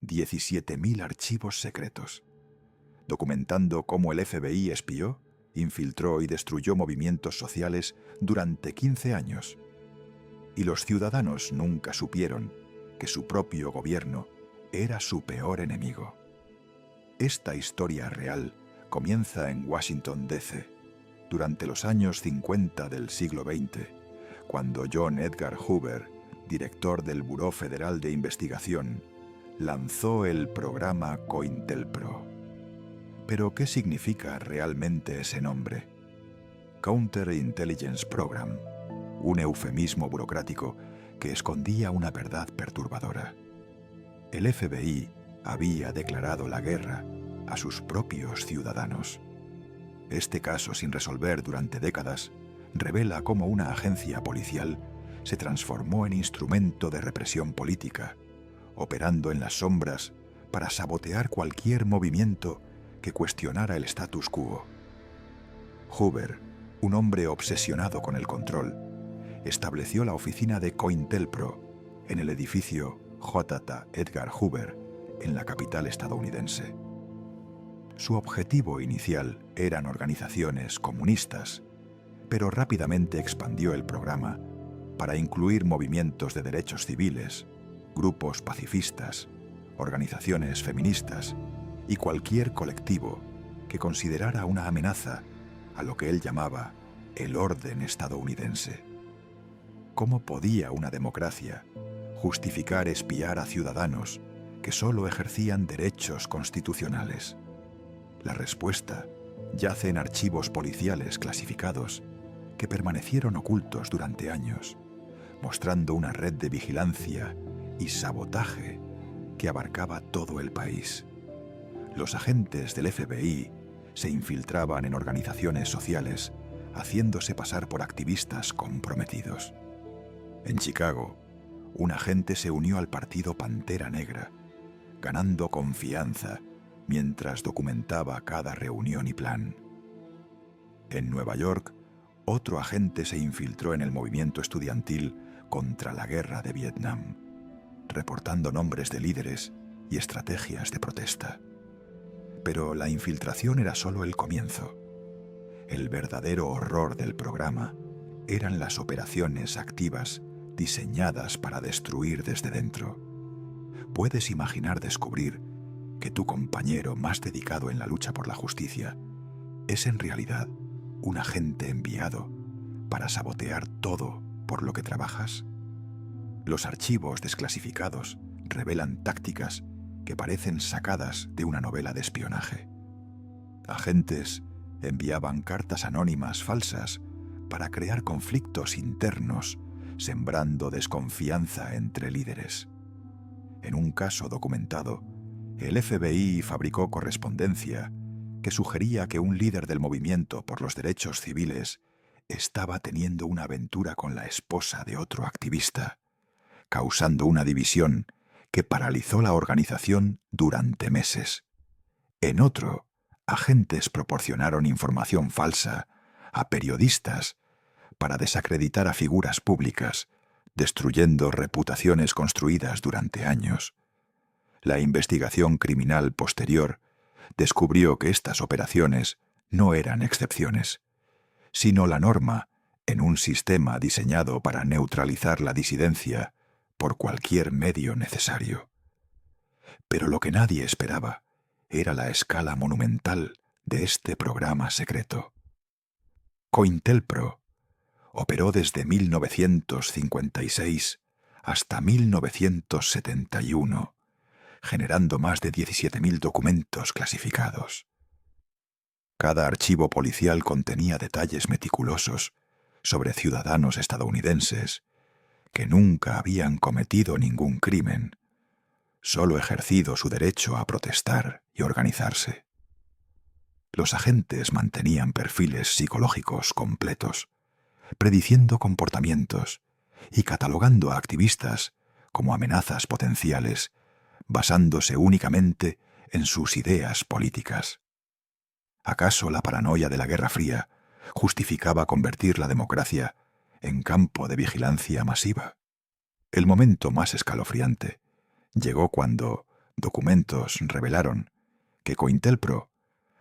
17.000 archivos secretos, documentando cómo el FBI espió, infiltró y destruyó movimientos sociales durante 15 años. Y los ciudadanos nunca supieron que su propio gobierno era su peor enemigo. Esta historia real comienza en Washington, D.C., durante los años 50 del siglo XX, cuando John Edgar Hoover, director del Buró Federal de Investigación, lanzó el programa COINTELPRO. ¿Pero qué significa realmente ese nombre? Counterintelligence Program, un eufemismo burocrático que escondía una verdad perturbadora. El FBI había declarado la guerra a sus propios ciudadanos. Este caso, sin resolver durante décadas, revela cómo una agencia policial se transformó en instrumento de represión política, operando en las sombras para sabotear cualquier movimiento que cuestionara el status quo. Hoover, un hombre obsesionado con el control, estableció la oficina de COINTELPRO en el edificio J. Edgar Hoover, en la capital estadounidense. Su objetivo inicial eran organizaciones comunistas, pero rápidamente expandió el programa para incluir movimientos de derechos civiles, grupos pacifistas, organizaciones feministas y cualquier colectivo que considerara una amenaza a lo que él llamaba el orden estadounidense. ¿Cómo podía una democracia justificar espiar a ciudadanos que solo ejercían derechos constitucionales? La respuesta yace en archivos policiales clasificados que permanecieron ocultos durante años, mostrando una red de vigilancia y sabotaje que abarcaba todo el país. Los agentes del FBI se infiltraban en organizaciones sociales, haciéndose pasar por activistas comprometidos. En Chicago, un agente se unió al partido Pantera Negra, ganando confianza mientras documentaba cada reunión y plan. En Nueva York, otro agente se infiltró en el movimiento estudiantil contra la guerra de Vietnam, reportando nombres de líderes y estrategias de protesta. Pero la infiltración era solo el comienzo. El verdadero horror del programa eran las operaciones activas diseñadas para destruir desde dentro. Puedes imaginar descubrir que tu compañero más dedicado en la lucha por la justicia es en realidad un agente enviado para sabotear todo por lo que trabajas. Los archivos desclasificados revelan tácticas que parecen sacadas de una novela de espionaje. Agentes enviaban cartas anónimas falsas para crear conflictos internos, sembrando desconfianza entre líderes. En un caso documentado, el FBI fabricó correspondencia que sugería que un líder del movimiento por los derechos civiles estaba teniendo una aventura con la esposa de otro activista, causando una división que paralizó la organización durante meses. En otro, agentes proporcionaron información falsa a periodistas para desacreditar a figuras públicas, destruyendo reputaciones construidas durante años. La investigación criminal posterior descubrió que estas operaciones no eran excepciones, sino la norma en un sistema diseñado para neutralizar la disidencia por cualquier medio necesario. Pero lo que nadie esperaba era la escala monumental de este programa secreto. COINTELPRO operó desde 1956 hasta 1971, generando más de 17.000 documentos clasificados. Cada archivo policial contenía detalles meticulosos sobre ciudadanos estadounidenses que nunca habían cometido ningún crimen, solo ejercido su derecho a protestar y organizarse. Los agentes mantenían perfiles psicológicos completos, prediciendo comportamientos y catalogando a activistas como amenazas potenciales, basándose únicamente en sus ideas políticas. ¿Acaso la paranoia de la Guerra Fría justificaba convertir la democracia en campo de vigilancia masiva? El momento más escalofriante llegó cuando, Documentos revelaron que COINTELPRO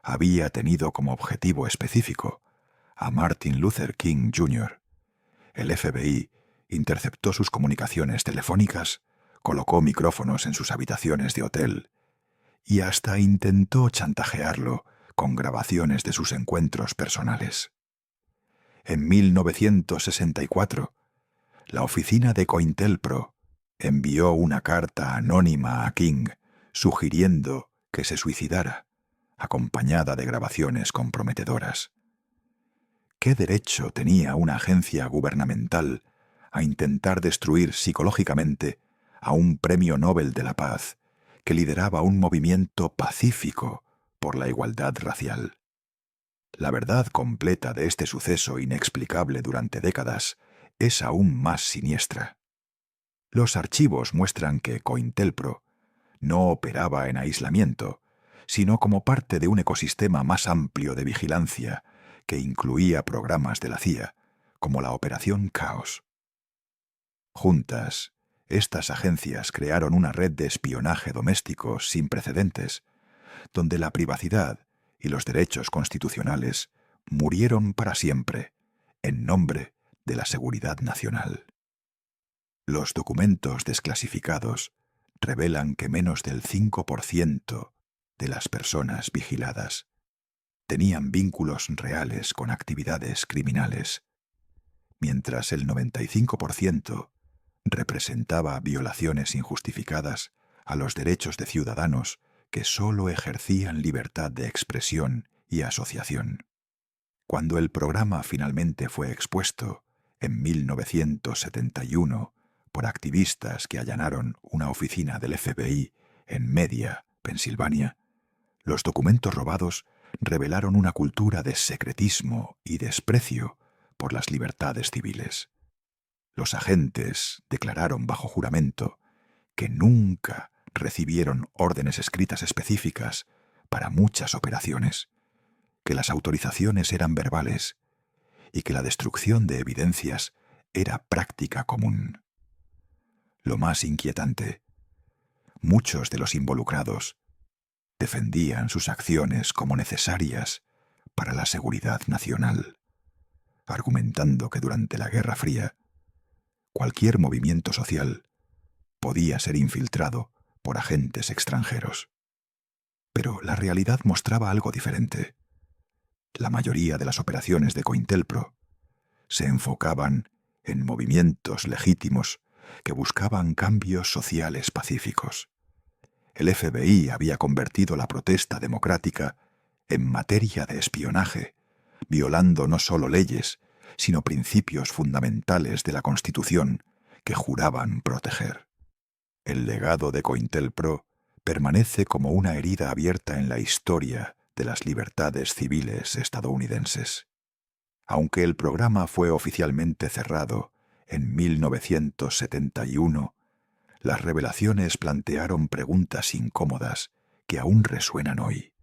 había tenido como objetivo específico a Martin Luther King Jr. El FBI interceptó sus comunicaciones telefónicas, colocó micrófonos en sus habitaciones de hotel y hasta intentó chantajearlo con grabaciones de sus encuentros personales. En 1964, la oficina de COINTELPRO envió una carta anónima a King sugiriendo que se suicidara, acompañada de grabaciones comprometedoras. ¿Qué derecho tenía una agencia gubernamental a intentar destruir psicológicamente a un premio Nobel de la Paz que lideraba un movimiento pacífico por la igualdad racial? La verdad completa de este suceso inexplicable durante décadas es aún más siniestra. Los archivos muestran que COINTELPRO no operaba en aislamiento, sino como parte de un ecosistema más amplio de vigilancia que incluía programas de la CIA, como la Operación Caos. Juntas, estas agencias crearon una red de espionaje doméstico sin precedentes, donde la privacidad y los derechos constitucionales murieron para siempre en nombre de la seguridad nacional. Los documentos desclasificados revelan que menos del 5% de las personas vigiladas tenían vínculos reales con actividades criminales, mientras el 95% representaba violaciones injustificadas a los derechos de ciudadanos que sólo ejercían libertad de expresión y asociación. Cuando el programa finalmente fue expuesto, en 1971, por activistas que allanaron una oficina del FBI en Media, Pensilvania, los documentos robados revelaron una cultura de secretismo y desprecio por las libertades civiles. Los agentes declararon bajo juramento que nunca recibieron órdenes escritas específicas para muchas operaciones, que las autorizaciones eran verbales y que la destrucción de evidencias era práctica común. Lo más inquietante, muchos de los involucrados defendían sus acciones como necesarias para la seguridad nacional, argumentando que durante la Guerra Fría cualquier movimiento social podía ser infiltrado por agentes extranjeros. Pero la realidad mostraba algo diferente. La mayoría de las operaciones de COINTELPRO se enfocaban en movimientos legítimos que buscaban cambios sociales pacíficos. El FBI había convertido la protesta democrática en materia de espionaje, violando no solo leyes, sino principios fundamentales de la Constitución que juraban proteger. El legado de COINTELPRO permanece como una herida abierta en la historia de las libertades civiles estadounidenses. Aunque el programa fue oficialmente cerrado en 1971, las revelaciones plantearon preguntas incómodas que aún resuenan hoy.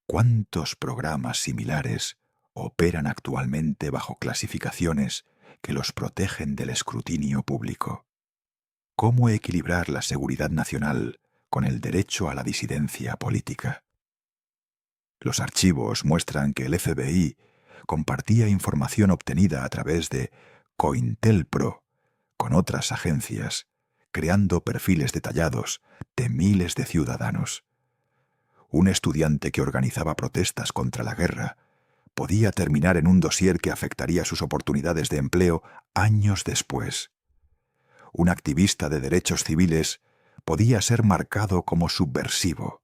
¿Cuántos programas similares operan actualmente bajo clasificaciones que los protegen del escrutinio público? ¿Cómo equilibrar la seguridad nacional con el derecho a la disidencia política? Los archivos muestran que el FBI compartía información obtenida a través de COINTELPRO con otras agencias, creando perfiles detallados de miles de ciudadanos. Un estudiante que organizaba protestas contra la guerra podía terminar en un dossier que afectaría sus oportunidades de empleo años después. Un activista de derechos civiles podía ser marcado como subversivo,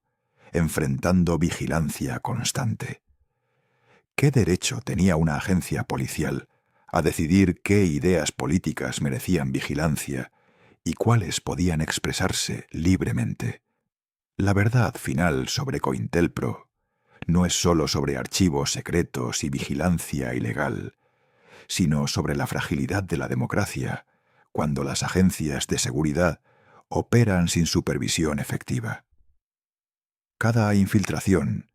enfrentando vigilancia constante. ¿Qué derecho tenía una agencia policial a decidir qué ideas políticas merecían vigilancia y cuáles podían expresarse libremente? La verdad final sobre COINTELPRO no es solo sobre archivos secretos y vigilancia ilegal, sino sobre la fragilidad de la democracia cuando las agencias de seguridad operan sin supervisión efectiva. Cada infiltración,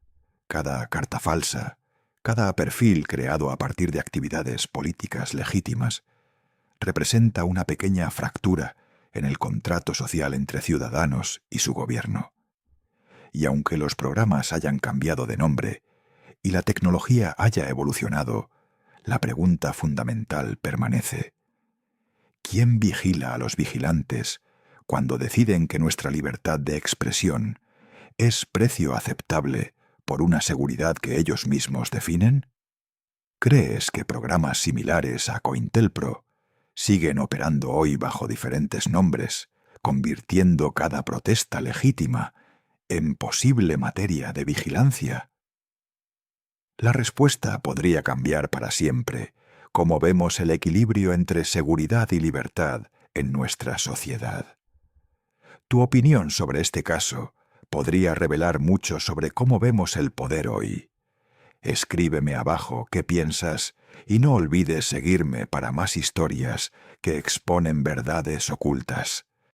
cada carta falsa, cada perfil creado a partir de actividades políticas legítimas representa una pequeña fractura en el contrato social entre ciudadanos y su gobierno. Y aunque los programas hayan cambiado de nombre y la tecnología haya evolucionado, la pregunta fundamental permanece: ¿quién vigila a los vigilantes cuando deciden que nuestra libertad de expresión es precio aceptable por una seguridad que ellos mismos definen? ¿Crees que programas similares a COINTELPRO siguen operando hoy bajo diferentes nombres, convirtiendo cada protesta legítima en posible materia de vigilancia? La respuesta podría cambiar para siempre, como vemos el equilibrio entre seguridad y libertad en nuestra sociedad. Tu opinión sobre este caso podría revelar mucho sobre cómo vemos el poder hoy. Escríbeme abajo qué piensas y no olvides seguirme para más historias que exponen verdades ocultas.